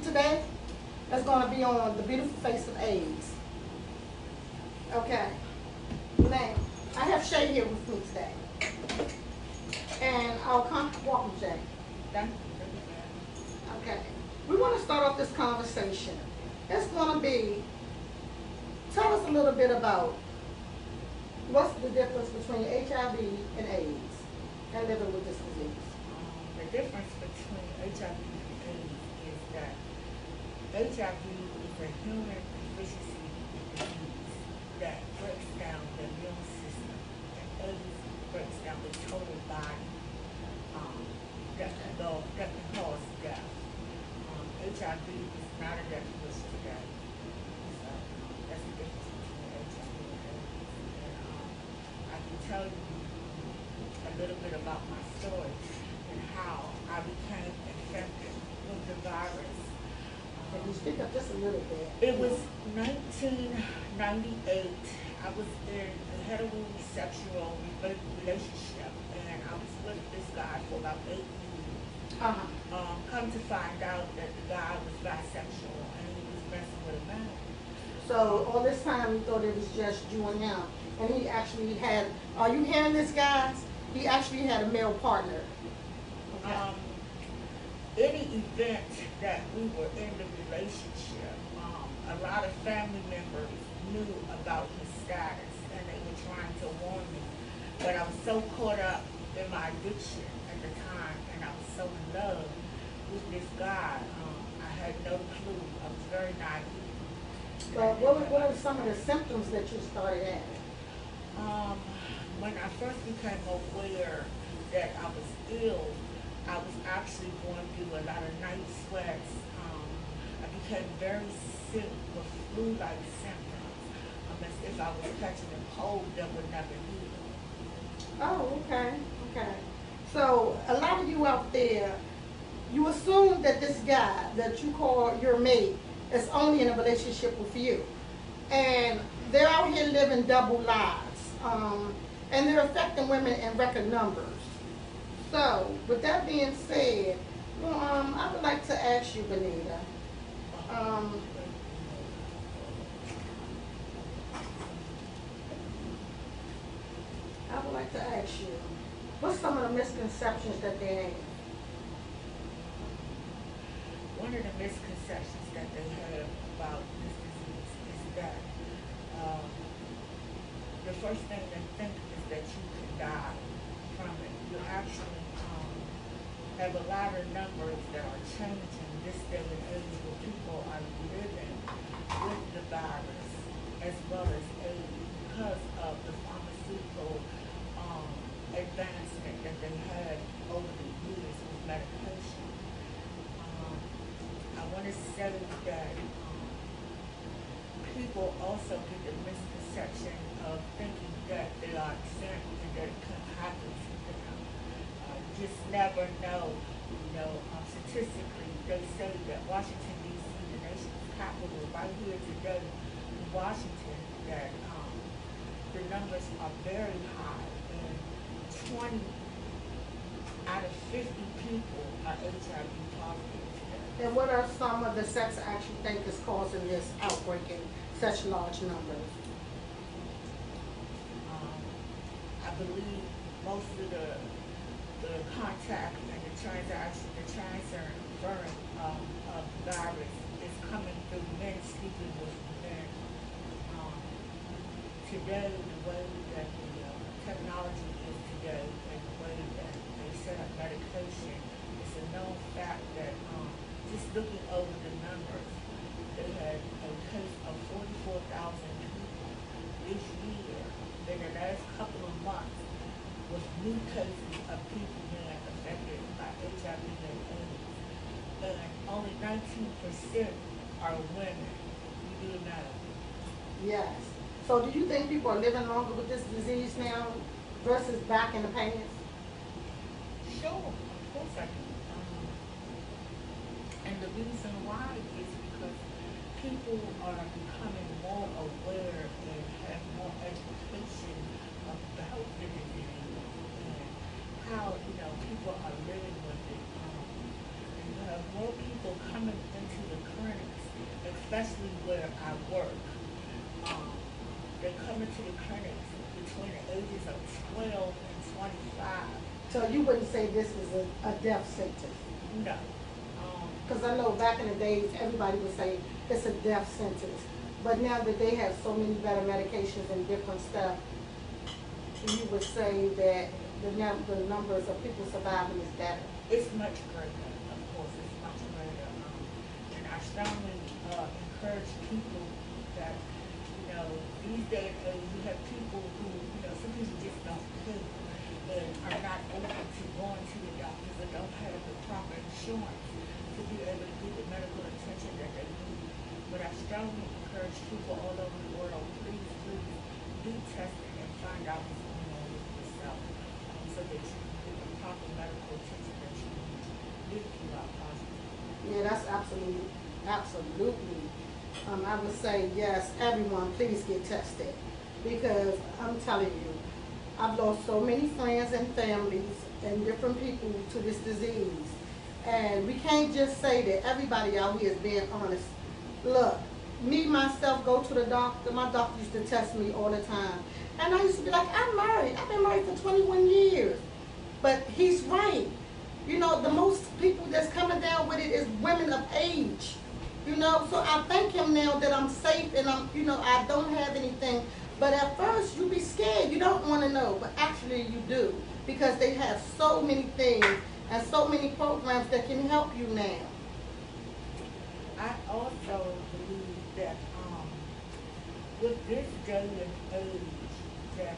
today is going to be on the beautiful face of AIDS. Okay. Now, I have Shay here with me today. And I'll come, welcome Shay. Done. Okay. We want to start off this conversation. It's going to be, tell us a little bit about what's the difference between HIV and AIDS and living with this disease. The difference between HIV and AIDS is that HIV is a human deficiency disease that breaks down the immune system, and AIDS breaks down the total body that can cause death. HIV is not a death wish to death. So that's the difference between HIV and AIDS. And I can tell you a little bit about my story and how I became infected with the virus. Can you speak up just a little bit? It was 1998. I was in a heterosexual relationship, and I was with this guy for about 8 years. Come to find out that the guy was bisexual and he was messing with a man. So all this time you thought it was just you and him, and he actually had, are you hearing this, guys? He actually had a male partner. Okay. Any event that we were in the relationship, a lot of family members knew about his status and they were trying to warn me. But I was so caught up in my addiction at the time, and I was so in love with this guy. I had no clue. I was very naive. But what were some of the symptoms that you started having? When I first became aware that I was ill, I was actually going through a lot of night sweats. I became very sick with flu-like symptoms, as if I was catching a cold that would never heal. Oh, okay, okay. So a lot of you out there, you assume that this guy that you call your mate is only in a relationship with you. And they're out here living double lives. And they're affecting women in record numbers. So, with that being said, I would like to ask you, Benita, I would like to ask you, what's some of the misconceptions that they have? One of the misconceptions that they have about this disease is that the first thing they think is that you can die from it. You actually have a lot of numbers that are changing this day and age where people are living with the virus as well as AIDS because of the pharmaceutical advancement that they had over the years with medication. I want to say that people also get the misconception of thinking that they are exempt and that it can happen to them. Just never know. Statistically, they say that Washington, D.C., the nation's capital, right here today in Washington, that the numbers are very high, and 20 out of 50 people are HIV positive today. And what are some of the sex acts you think is causing this outbreak in such large numbers? I believe most of the contact and the transaction, the transferring of the virus is coming through men sleeping with men. Today, the way that the technology is today and the way that they set up medication, it's a known fact that just looking over the numbers, they had a case of 44,000 people this year in the last couple of months with new cases of people being affected by HIV and AIDS. And only 19% are women. You do know. Yes. So do you think people are living longer with this disease now versus back in the past? Sure, of course I do. And the reason why is because people are becoming more aware and have more education about the disease and how people are living with it. And you have more people coming into the especially where I work, um, they come into the clinics between the ages of 12 and 25. So you wouldn't say this is a death sentence? No. Because I know back in the days, everybody would say it's a death sentence. But now that they have so many better medications and different stuff, you would say that the numbers of people surviving is better. It's much greater, of course, it's much greater. And I strongly encourage people that, these days and age, you have people who, some people just don't care and are not open to going to the doctors and don't have the proper insurance to be able to get the medical attention that they need. But I strongly encourage people all over the world, please do testing and find out what's going on with yourself, so that you can get the proper medical attention that you need to live throughout positive. Yeah, that's absolutely. I would say yes, everyone, please get tested, because I'm telling you, I've lost so many friends and families and different people to this disease, and we can't just say that everybody out here is being honest. Look, me myself go to the doctor. My doctor used to test me all the time, and I used to be like, I'm married. I've been married for 21 years, but he's right. The most people that's coming down with it is women of age. So I thank him now that I'm safe and I don't have anything. But at first you be scared. You don't want to know, but actually you do, because they have so many things and so many programs that can help you now. I also believe that with this day and age, that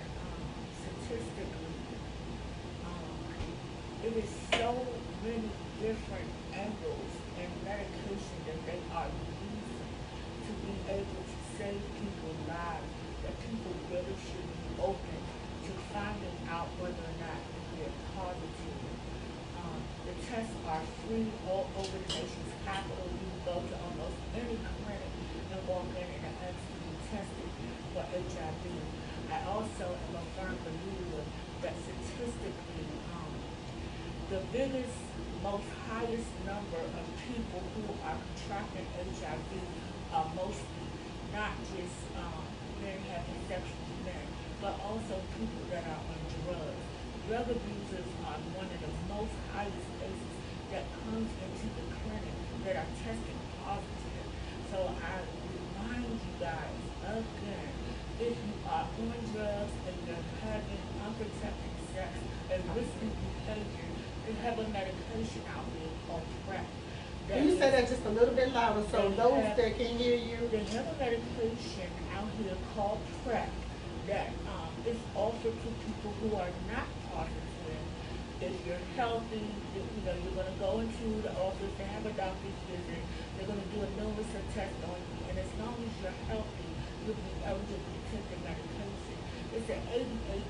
statistically, it is so many different angles and medication that they are using to be able to save people's lives, that people really should be open to finding out whether or not they're positive. The tests are free all over the nation's capital. You can go to almost any clinic and walk in and ask to be tested for HIV. I also am a firm believer that statistically, the biggest, most highest number of people who are contracting HIV are mostly not just men having sex with men, but also people that are on drugs. Drug abusers are one of the most highest cases that comes into the clinic that are tested positive. So I remind you guys again, if you are on drugs and you're having unprotected sex and risky behavior, they have a medication out there called PrEP. Can you say that just a little bit louder so those that can hear you? They have a medication out here called PrEP that is offered to people who are not positive. If you're healthy, you're going to go into the office, they have a doctor's visit, they're going to do a numerous test on you, and as long as you're healthy, you'll be eligible to take the medication. It's an 88%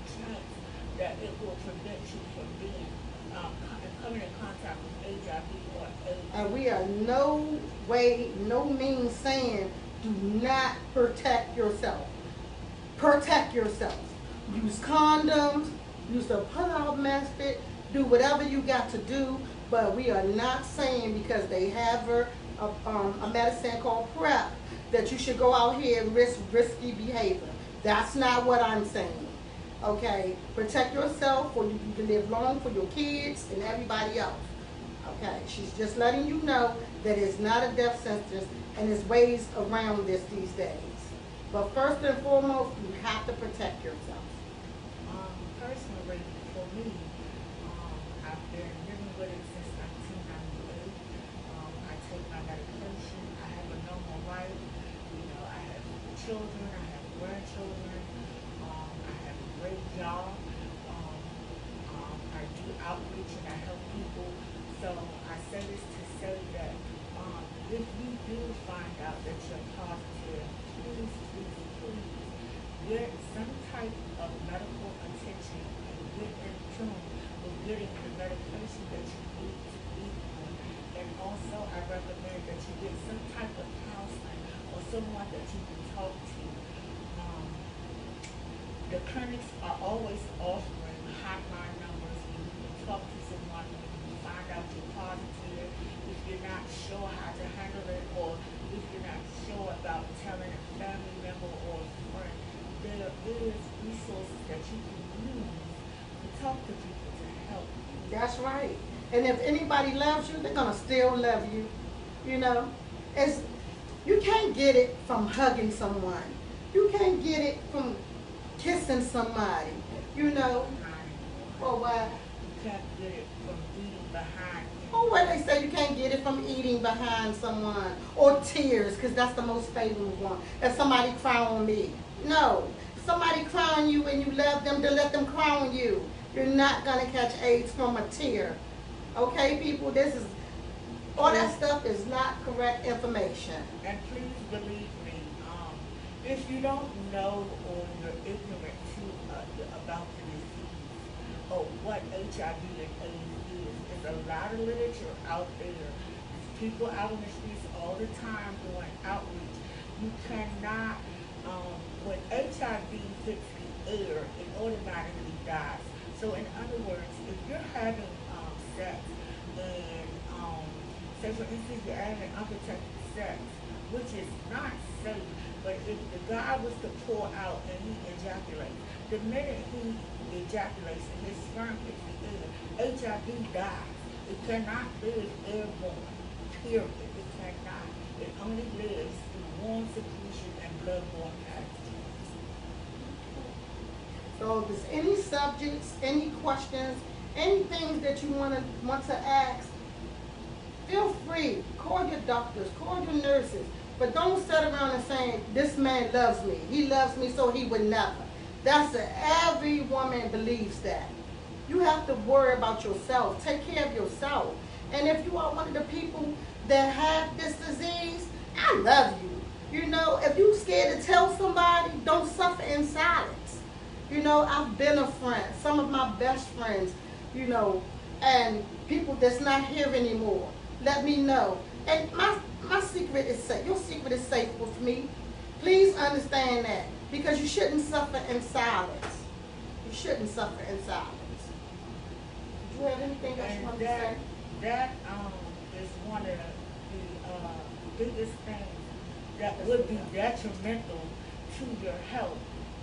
chance that it will prevent you from being coming in contact with HIV or AIDS. And we are no way, no means saying do not protect yourself. Protect yourself. Use condoms, use the pull-out method, do whatever you got to do, but we are not saying because they have a medicine called PrEP that you should go out here and risk risky behavior. That's not what I'm saying. Okay, protect yourself so you can live long for your kids and everybody else. Okay, she's just letting you know that it's not a death sentence and there's ways around this these days. But first and foremost, you have to protect yourself. Personally, for me, I've been living with it since 1998. I take my medication. I have a normal life. I have children. I have grandchildren. I have a great job. I do outreach and I help people. So I say this to say that if you do find out that you're positive, please get some type of medical attention and get in tune with getting the medication that you need to be on. And also I recommend that you get some type of counseling or someone that you can talk to. The clinics are always offering hotline numbers where you can talk to someone when you find out you're positive, if you're not sure how to handle it, or if you're not right. And if anybody loves you, they're gonna still love you. You know, it's you can't get it from hugging someone. You can't get it from kissing somebody. You know, or what? You can't get it from eating behind Or anyone. what they say you can't get it from eating behind someone or tears, because that's the most favorite one. If somebody cry on me, no. If somebody cry on you and you love them, to let them cry on you. You're not gonna catch AIDS from a tear. Okay, people, this is all that stuff is not correct information. And please believe me, if you don't know or you're ignorant about the disease or what HIV and AIDS is, there's a lot of literature out there. There's people out in the streets all the time doing outreach. You cannot, when HIV hits the air, it automatically dies. So in other words, if you're having sex and say for instance you're having unprotected sex, which is not safe, but if the guy was to pour out and he ejaculates, the minute he ejaculates and his sperm hits the air, HIV dies. It cannot live airborne, period. It cannot. It only lives through warm secretion and bloodborne pathogens. So if there's any subjects, any questions, any things that you want to ask, feel free. Call your doctors, call your nurses. But don't sit around and saying, this man loves me. He loves me so he would never. Every woman believes that. You have to worry about yourself. Take care of yourself. And if you are one of the people that have this disease, I love you. You know, if you're scared to tell somebody, don't suffer in silence. You know, I've been a friend, some of my best friends, you know, and people that's not here anymore. Let me know. And my secret is safe. Your secret is safe with me. Please understand that. Because you shouldn't suffer in silence. You shouldn't suffer in silence. Do you have anything else you want to say? That is one of the biggest things that would be detrimental to your health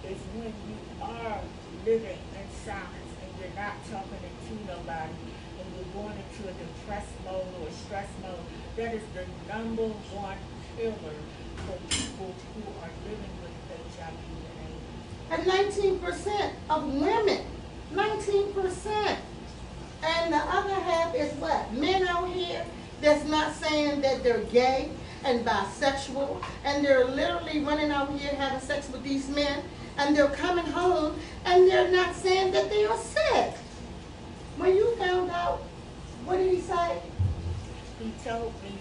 is when you are living in silence and you're not talking to nobody and you're going into a depressed mode or a stress mode. That is the number one killer for people who are living with HIV and AIDS. And 19% of women, 19%. And the other half is what? Men out here that's not saying that they're gay and bisexual, and they're literally running out here having sex with these men, and they're coming home and they're not saying that they are sick. When you found out, what did he say? He told me,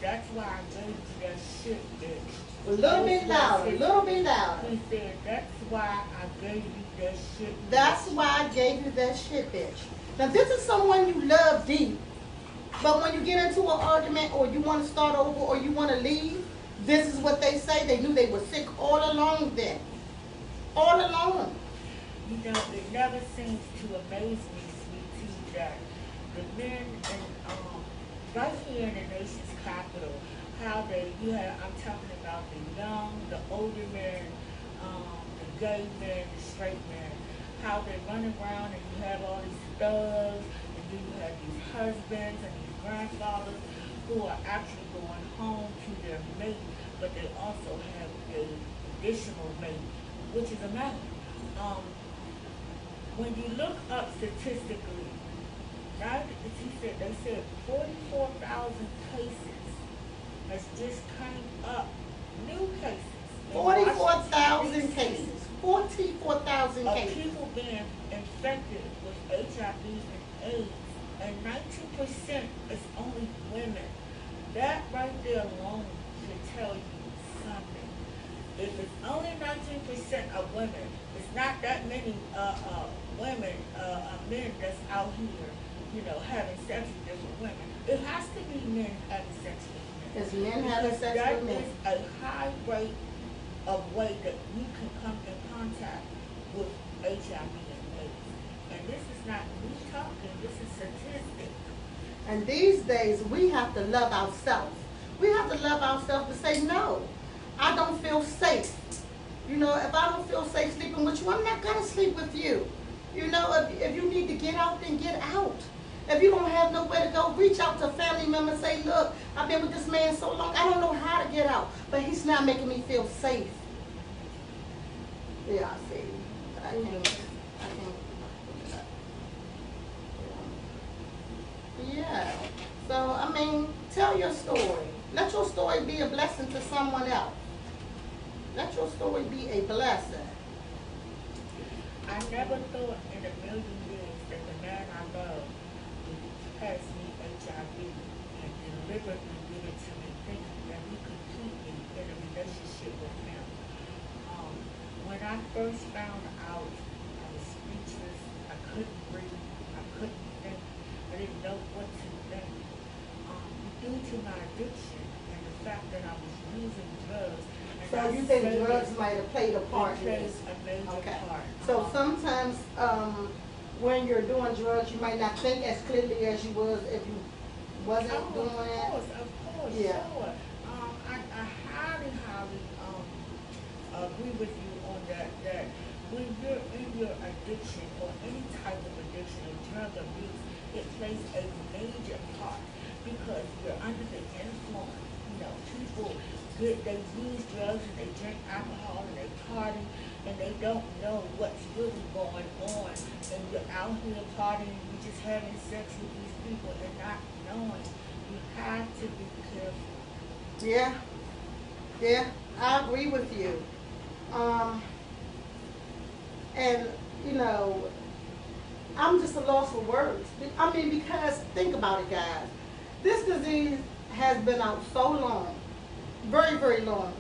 that's why I gave you that shit, bitch. A little bit louder, a little bit louder. He said, that's why I gave you that shit, bitch. That's why I gave you that shit, bitch. Now this is someone you love deep. But when you get into an argument or you want to start over or you want to leave, this is what they say. They knew they were sick all along then. All along. You know, it never seems to amaze me, sweetie, that the men in, right here in the nation's capital, how I'm talking about the young, the older men, the gay men, the straight men, how they run around and you have all these thugs, and then you have these husbands and these grandfathers who are actually going home to their mate, but they also have a additional mate, which is a man. When you look up statistically, they said 44,000 cases has just came up, new cases. 44,000 cases. 44,000 Of cases. people being infected with HIV and AIDS, and 19% is only women. That right there alone should tell you something. If it's only 19% of women, it's not that many women, men that's out here, you know, having sex with different women. It has to be men having sex with men. It's men having sex with men. That is a high rate of way that you can come in contact with HIV and AIDS. And this is not me talking, this is statistics. And these days, we have to love ourselves. We have to love ourselves to say, no, I don't feel safe. You know, if I don't feel safe sleeping with you, I'm not going to sleep with you. You know, if you need to get out, then get out. If you don't have nowhere to go, reach out to a family member. Say, look, I've been with this man so long, I don't know how to get out, but he's not making me feel safe. Yeah, I see. I can't. Yeah. So, I mean, tell your story. Let your story be a blessing to someone else. Let your story be a blessing. I never thought in a million years that the man I love would pass me HIV and deliberately give it to me, thinking that he could keep me in a relationship with him. When I first found out, I was speechless. I couldn't breathe. I couldn't think. I didn't know what to think. Due to my addiction and the fact that I was using drugs. So you think drugs might have played a part in this? A major part. So sometimes when you're doing drugs, you might not think as clearly as you was if you wasn't doing it. Of course, yeah. Sure. I highly agree with you on that. That when you're in your addiction or any type of addiction or drug abuse, it plays a major part because you're under the influence. You know, people they use drugs and they drink alcohol and they party and they don't know what's really going on. And you're out here partying, you're just having sex with these people and not knowing. You have to be careful. Yeah. Yeah, I agree with you. And, you know, I'm just a loss for words. I mean, because think about it, guys. This disease has been out so long, very, very long,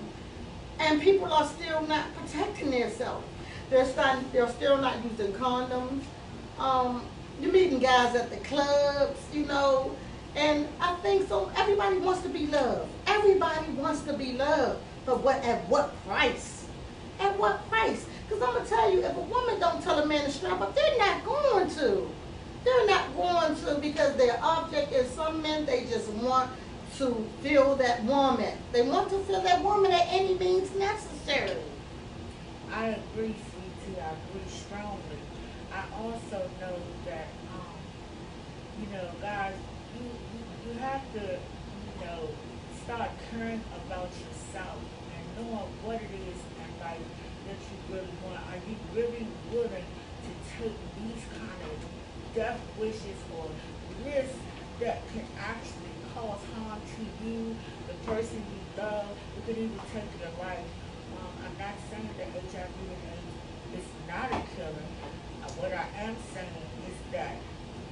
and people are still not protecting themselves. They're still not using condoms. You're meeting guys at the clubs, you know, and I think so. Everybody wants to be loved. Everybody wants to be loved, but at what price? At what price? Because I'm gonna tell you, if a woman don't tell a man to strap up, they're not going to. They're not going to because their object is some men. They just want to feel that woman. They want to feel that woman at any means necessary. I agree, sweetie. I agree strongly. I also know that, you know, guys, you have to, you know, start caring about yourself and knowing what it is in life that you really want. Are you really willing to take these kind of death wishes or risks that can actually cause harm to you, the person you love? It could even take your life. I'm not saying that HIV and AIDS is not a killer. What I am saying is that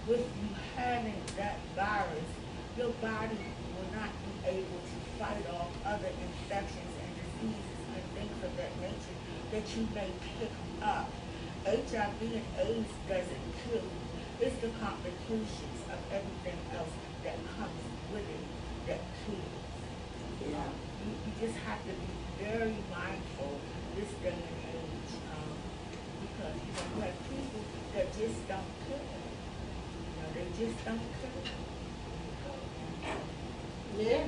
with you having that virus, your body will not be able to fight off other infections and diseases and things of that nature that you may pick up. HIV and AIDS doesn't kill you. It's the complications of everything else that comes with it that kills. Yeah. You just have to be very mindful this day and age because you know you have people that just don't care. You know, they just don't care. Yeah.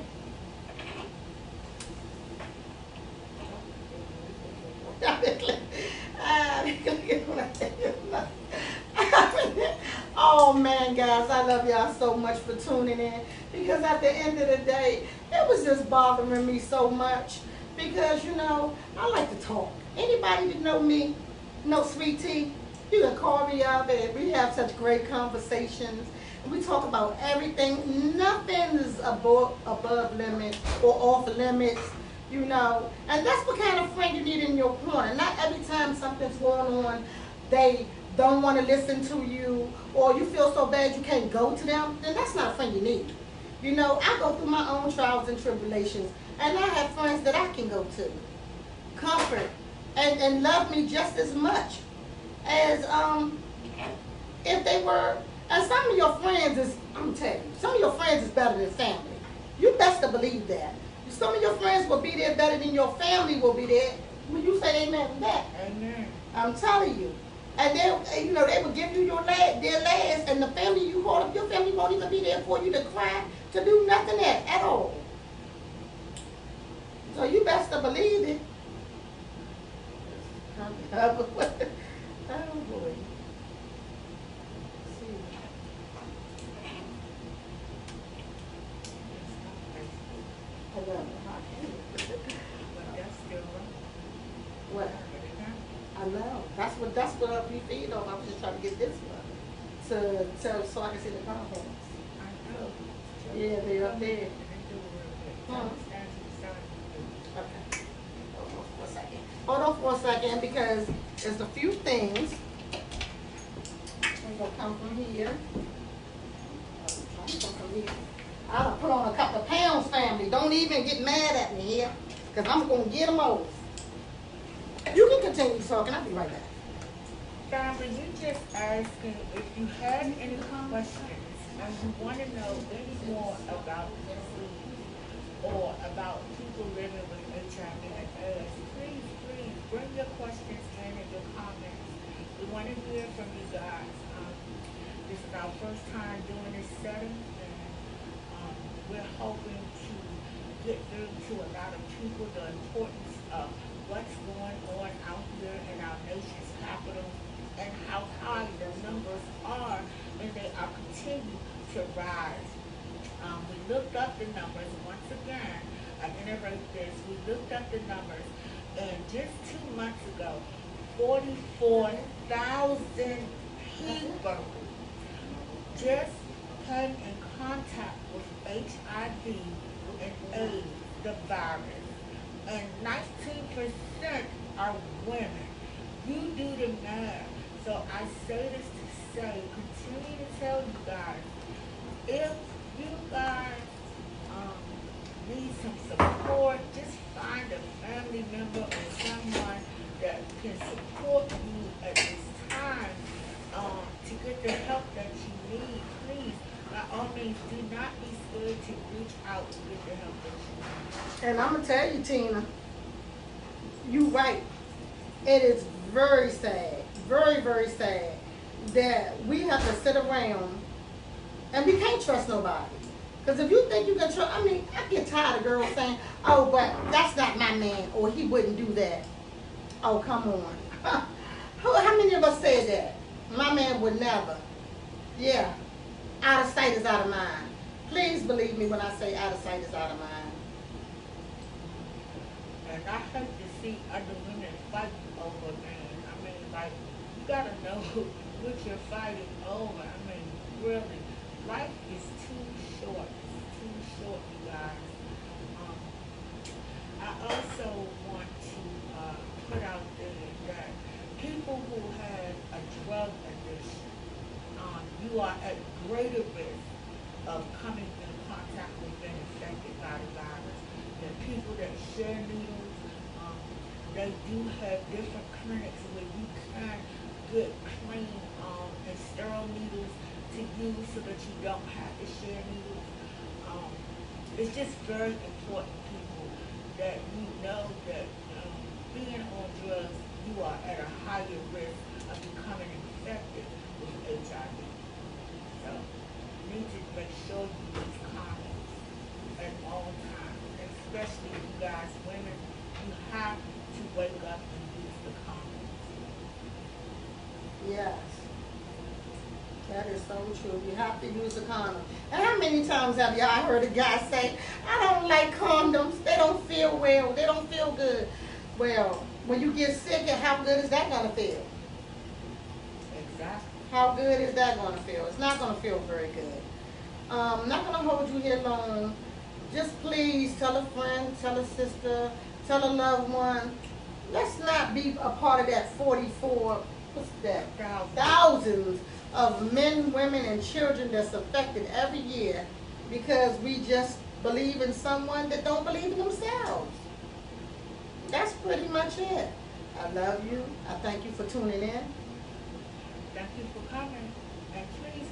Oh man, guys, I love y'all so much for tuning in because at the end of the day, it was just bothering me so much because, you know, I like to talk. Anybody that know me, know Sweet Tea, you can call me up and we have such great conversations. We talk about everything. Nothing is above limits or off limits, you know. And that's what kind of friend you need in your corner. Not every time something's going on, they don't want to listen to you or you feel so bad you can't go to them. Then that's not a friend you need. You know, I go through my own trials and tribulations. And I have friends that I can go to. Comfort and love me just as much as if they were. And some of your friends is, I'm telling you, some of your friends is better than family. You best to believe that. Some of your friends will be there better than your family will be there. When you say amen to that. Amen. I'm telling you. And they, you know, they will give you their last, and the family you call up, your family won't even be there for you to cry, to do nothing at all. So you best to believe it. Oh boy. whatever. But that's still wrong. What? I know. That's what we feed on. I was just trying to get this one so I can see the compost. I know. Yeah, they're up there. And they do it real quick. Hmm. Stand to the side and do it. Okay. Hold on for a second. Hold on for a second because there's a few things. They're gonna come from here. Trying to come from here. I'll put on a couple of pounds, family. Don't even get mad at me here, because I'm gonna get them over. You can continue talking. I'll be right back. Family, we just asking if you had any questions and you want to know any more about the disease or about people living with HIV and AIDS, please bring your questions in and your comments. We want to hear from you guys. This is our first time doing this setting, and we're hoping to get through to a lot of people the importance of what's going on out here in our nation's capital and how high the numbers are, and they are continuing to rise. We looked up the numbers once again. I reiterate this. We looked up the numbers, and just 2 months ago, 44,000 people just came in contact with HIV and AIDS, the virus, and 19% are women. You do the math. So I say this to say, continue to tell you guys, if you guys need some support, just find a family member or someone that can support you at this time to get the help that you need. Please, by all means, do not be scared to reach out to get the help that you need. And I'm gonna tell you, Tina, you right. It is very sad, very sad that we have to sit around and we can't trust nobody. Because if you think you can trust, I mean, I get tired of girls saying, oh, but that's not my man, or he wouldn't do that. Oh, come on. How many of us say that? My man would never. Yeah. Out of sight is out of mind. Please believe me when I say out of sight is out of mind. And I hate to see other women fighting over men. I mean, like, you gotta know what you're fighting over. I mean, really, life is too short. It's too short, you guys. I also want to put out there that people who have a drug addiction, you are at greater risk of coming in contact with being infected by the virus. The people that share needles, they do have different clinics where you can get clean and sterile needles to use so that you don't have to share needles. It's just very important, people, that you know that being on drugs, you are at a higher risk of becoming infected with HIV. So you need to make sure you use condoms at all times, especially you guys, women, you have to wake up and use the condoms. Yes. That is so true. You have to use a condom. And how many times have y'all heard a guy say, I don't like condoms. They don't feel well. They don't feel good. Well, when you get sick, how good is that going to feel? Exactly. How good is that going to feel? It's not going to feel very good. I'm not going to hold you here long. Just please tell a friend, tell a sister, tell a loved one. Let's not be a part of that 44, what's that? Thousands of men, women, and children that's affected every year because we just believe in someone that don't believe in themselves. That's pretty much it. I love you. I thank you for tuning in. Thank you for coming. And please, please.